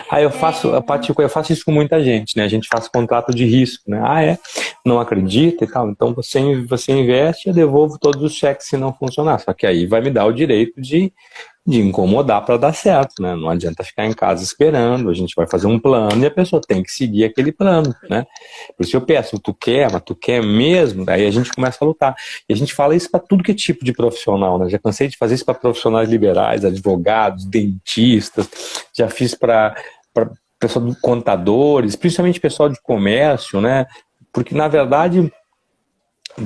Aí eu faço isso com muita gente, né? A gente faz contrato de risco, né? Não acredita e tal. Então você investe e eu devolvo todos os cheques se não funcionar. Só que aí vai me dar o direito de incomodar para dar certo, né? Não adianta ficar em casa esperando, a gente vai fazer um plano e a pessoa tem que seguir aquele plano, né? Por isso eu peço, mas tu quer mesmo? Daí a gente começa a lutar. E a gente fala isso para tudo que é tipo de profissional, né? Já cansei de fazer isso para profissionais liberais, advogados, dentistas, já fiz para pessoal de contadores, principalmente pessoal de comércio, né? Porque na verdade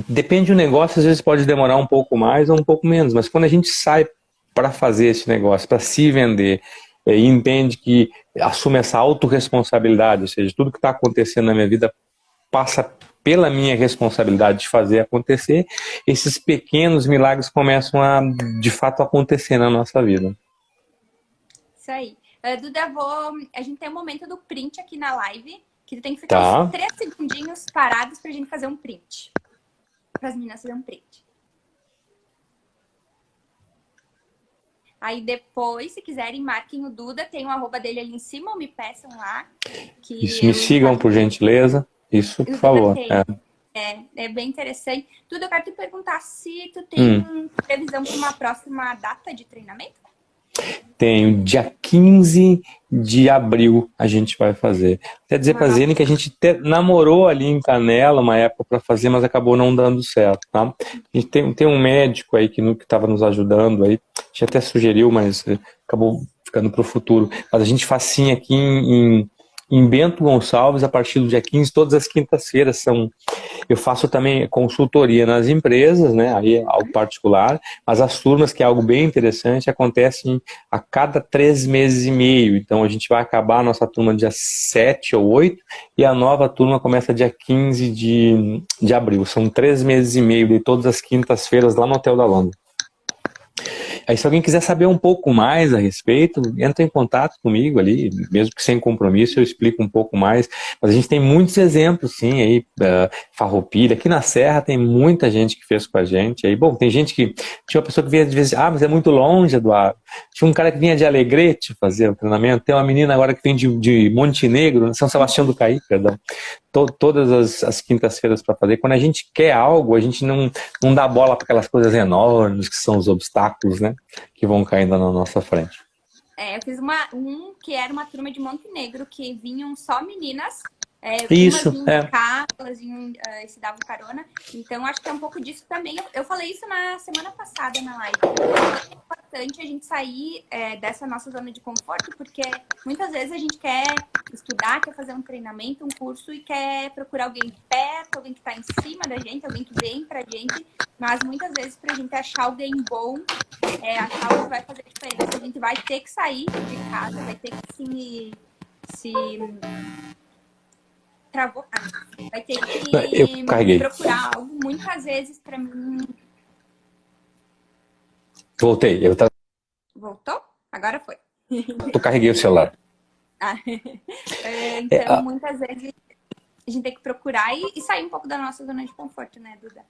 depende do negócio, às vezes pode demorar um pouco mais ou um pouco menos, mas quando a gente sai para fazer esse negócio, para se vender, e entende que assume essa autorresponsabilidade, ou seja, tudo que está acontecendo na minha vida passa pela minha responsabilidade de fazer acontecer, esses pequenos milagres começam a, de fato, acontecer na nossa vida. Isso aí. Duda, a gente tem um momento do print aqui na live, que tu tem que ficar uns 3 segundinhos parados pra gente fazer um print. Para as meninas fazerem um print. Aí depois, se quiserem, marquem o Duda, tem o arroba dele ali em cima, ou me peçam lá. Isso, me sigam, por gentileza. Isso, por favor. É bem interessante. Duda, eu quero te perguntar se tu tem previsão para uma próxima data de treinamento? Tenho, dia 15 de abril a gente vai fazer. Quer dizer pra Zene que a gente namorou ali em Canela uma época para fazer, mas acabou não dando certo, tá? A gente tem um médico aí que estava nos ajudando aí, a gente até sugeriu, mas acabou ficando pro futuro. Mas a gente faz sim aqui em Bento Gonçalves, a partir do dia 15, todas as quintas-feiras eu faço também consultoria nas empresas, né, aí é algo particular, mas as turmas, que é algo bem interessante, acontecem a cada 3 meses e meio. Então a gente vai acabar a nossa turma dia 7 ou 8 e a nova turma começa dia 15 de abril. São 3 meses e meio de todas as quintas-feiras lá no Hotel da Londres. Aí, se alguém quiser saber um pouco mais a respeito, entra em contato comigo ali, mesmo que sem compromisso, eu explico um pouco mais. Mas a gente tem muitos exemplos, sim, aí, Farroupilha. Aqui na Serra tem muita gente que fez com a gente. Aí, bom, tem gente que... Tinha uma pessoa que vinha de vez, mas é muito longe, Eduardo. Tinha um cara que vinha de Alegrete fazer o treinamento. Tem uma menina agora que vem de Montenegro, São Sebastião do Caí, perdão. Todas as quintas-feiras para fazer. Quando a gente quer algo, a gente não dá bola para aquelas coisas enormes que são os obstáculos, né, que vão caindo na nossa frente. Eu fiz que era uma turma de Montenegro, que vinham só meninas. Isso, elas se davam carona. Então, acho que é um pouco disso também. Eu falei isso na semana passada na live. É importante a gente sair dessa nossa zona de conforto, porque muitas vezes a gente quer estudar, quer fazer um treinamento, um curso e quer procurar alguém perto, alguém que está em cima da gente, alguém que vem pra gente. Mas muitas vezes, pra gente achar alguém bom, achar algo que vai fazer diferença, a gente vai ter que sair de casa, vai ter que se travou. Vai ter que procurar algo. Muitas vezes, pra mim... Voltei. Voltou? Agora foi. Eu carreguei o celular. Então, muitas vezes, a gente tem que procurar e sair um pouco da nossa zona de conforto, né, Duda?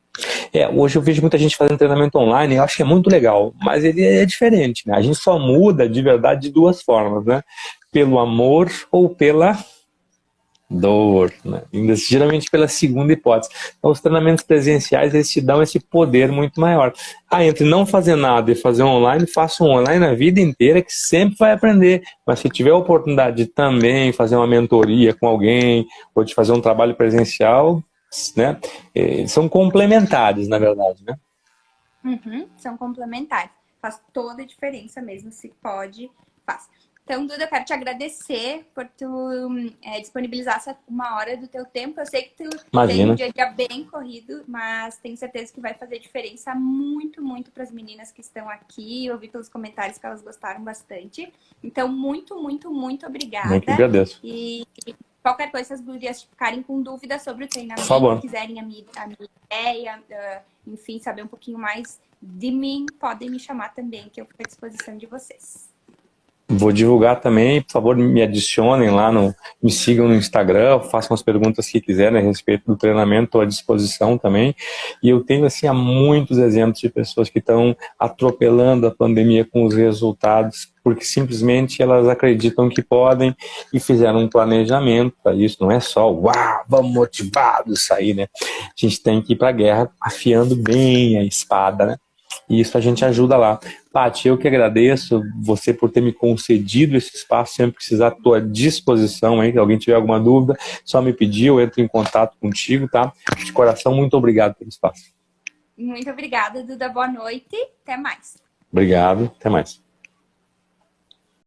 Hoje eu vejo muita gente fazendo treinamento online, eu acho que é muito legal, mas ele é diferente, né? A gente só muda de verdade de 2 formas, né? Pelo amor ou pela dor, né? Geralmente pela segunda hipótese. Então, os treinamentos presenciais, eles te dão esse poder muito maior. Entre não fazer nada e fazer online, faça um online a vida inteira, que sempre vai aprender. Mas se tiver a oportunidade de também fazer uma mentoria com alguém, ou de fazer um trabalho presencial, né? Eles são complementares, na verdade, né? São complementares. Faz toda a diferença mesmo, se pode, faz. Então, Duda, eu quero te agradecer por tu disponibilizar essa 1 hora do teu tempo. Eu sei que tu tem um dia bem corrido, mas tenho certeza que vai fazer diferença muito, muito para as meninas que estão aqui. Eu vi pelos comentários que elas gostaram bastante. Então, muito, muito, muito obrigada. Eu que agradeço. E qualquer coisa, se as gurias ficarem com dúvidas sobre o treinamento, quiserem a minha ideia, enfim, saber um pouquinho mais de mim, podem me chamar também, que eu fico à disposição de vocês. Vou divulgar também, por favor, me adicionem lá, me sigam no Instagram, façam as perguntas que quiserem a respeito do treinamento, estou à disposição também. E eu tenho, assim, há muitos exemplos de pessoas que estão atropelando a pandemia com os resultados, porque simplesmente elas acreditam que podem e fizeram um planejamento para isso. Não é só, uau, vamos motivados sair, né? A gente tem que ir para a guerra afiando bem a espada, né? E isso a gente ajuda lá. Paty, eu que agradeço você por ter me concedido esse espaço, sempre precisar, estou à disposição, hein? Se alguém tiver alguma dúvida, só me pedir, eu entro em contato contigo, tá? De coração, muito obrigado pelo espaço. Muito obrigada, Duda. Boa noite. Até mais. Obrigado. Até mais.